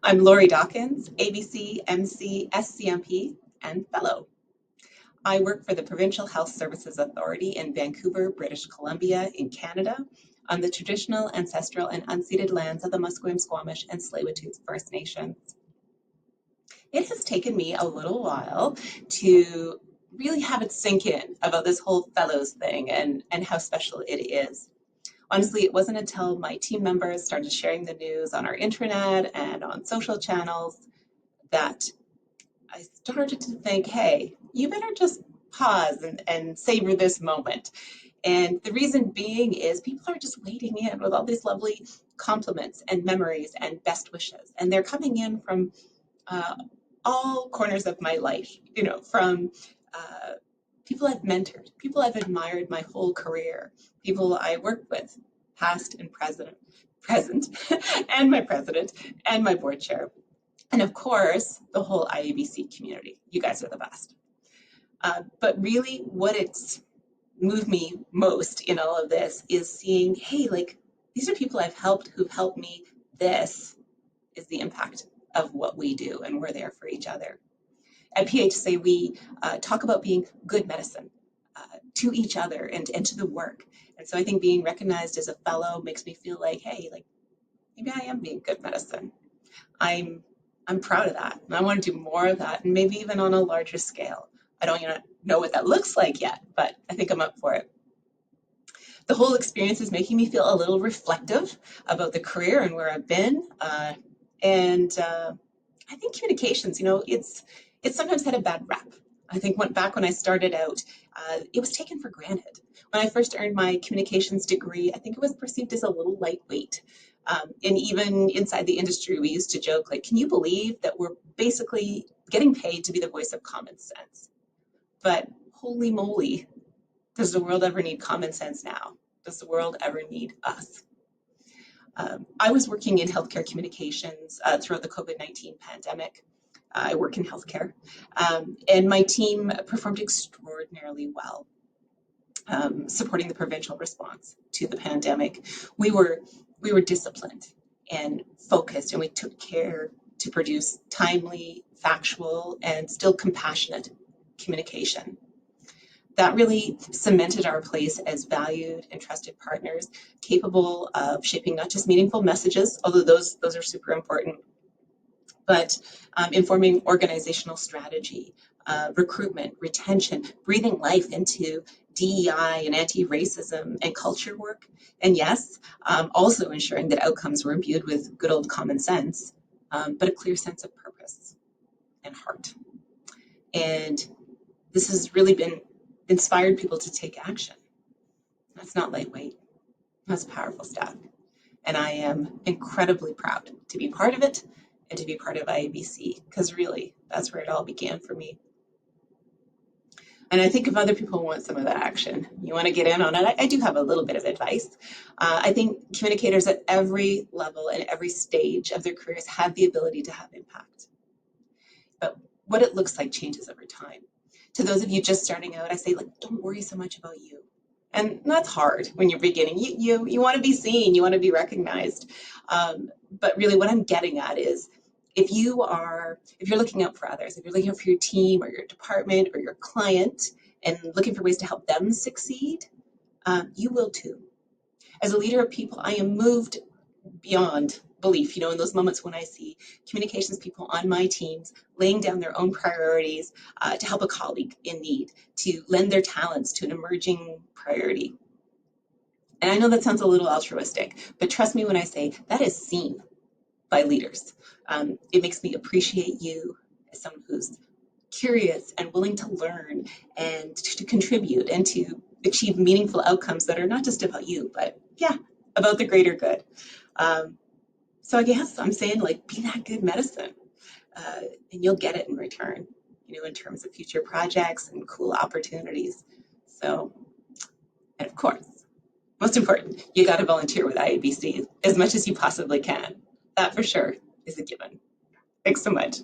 I'm Laurie Dawkins, ABC, MC, SCMP, and Fellow. I work for the Provincial Health Services Authority in Vancouver, British Columbia, in Canada, on the traditional, ancestral, and unceded lands of the Musqueam, Squamish, and Tsleil-Waututh First Nations. It has taken me a little while to really have it sink in about this whole Fellows thing and how special it is. Honestly, it wasn't until my team members started sharing the news on our intranet and on social channels that I started to think, hey, you better just pause and savor this moment. And the reason being is people are just waiting in with all these lovely compliments and memories and best wishes. And they're coming in from all corners of my life, from people I've mentored, people I've admired my whole career, people I worked with, past and present, and my president and my board chair. And of course, the whole IABC community. You guys are the best. But really, what it's moved me most in all of this is seeing, hey, like, these are people I've helped who've helped me. This is the impact of what we do, and we're there for each other. At PHSA, we talk about being good medicine to each other and to the work. And so I think being recognized as a fellow makes me feel like, hey, like, maybe I am being good medicine. I'm proud of that, and I want to do more of that, and maybe even on a larger scale. I don't know what that looks like yet, but I think I'm up for it. The whole experience is making me feel a little reflective about the career and where I've been, and I think communications, it's sometimes had a bad rep. I think back when I started out, it was taken for granted. When I first earned my communications degree, I think it was perceived as a little lightweight. And even inside the industry, we used to joke, like, can you believe that we're basically getting paid to be the voice of common sense? But holy moly, does the world ever need common sense now? Does the world ever need us? I was working in healthcare communications throughout the COVID-19 pandemic. I work in healthcare, and my team performed extraordinarily well, supporting the provincial response to the pandemic. We were disciplined and focused, and we took care to produce timely, factual, and still compassionate communication. That really cemented our place as valued and trusted partners, capable of shaping not just meaningful messages, although those are super important, but informing organizational strategy, recruitment, retention, breathing life into DEI and anti-racism and culture work. And yes, also ensuring that outcomes were imbued with good old common sense, but a clear sense of purpose and heart. And this has really been inspired people to take action. That's not lightweight. That's powerful stuff. And I am incredibly proud to be part of it and to be part of IABC, because really, that's where it all began for me. And I think if other people want some of that action, you want to get in on it, I do have a little bit of advice. I think communicators at every level and every stage of their careers have the ability to have impact. But what it looks like changes over time. To those of you just starting out, I say, like, don't worry so much about you. And that's hard when you're beginning. You want to be seen, you want to be recognized. But really what I'm getting at is, if you're looking out for others, if you're looking out for your team or your department or your client and looking for ways to help them succeed, you will too. As a leader of people, I am moved beyond belief, in those moments when I see communications people on my teams laying down their own priorities to help a colleague in need, to lend their talents to an emerging priority. And I know that sounds a little altruistic, but trust me when I say that is seen by leaders. It makes me appreciate you as someone who's curious and willing to learn and to contribute and to achieve meaningful outcomes that are not just about you, but about the greater good. So I guess I'm saying, like, be that good medicine, and you'll get it in return, in terms of future projects and cool opportunities. So, and of course, most important, you got to volunteer with IABC as much as you possibly can. That for sure is a given. Thanks so much.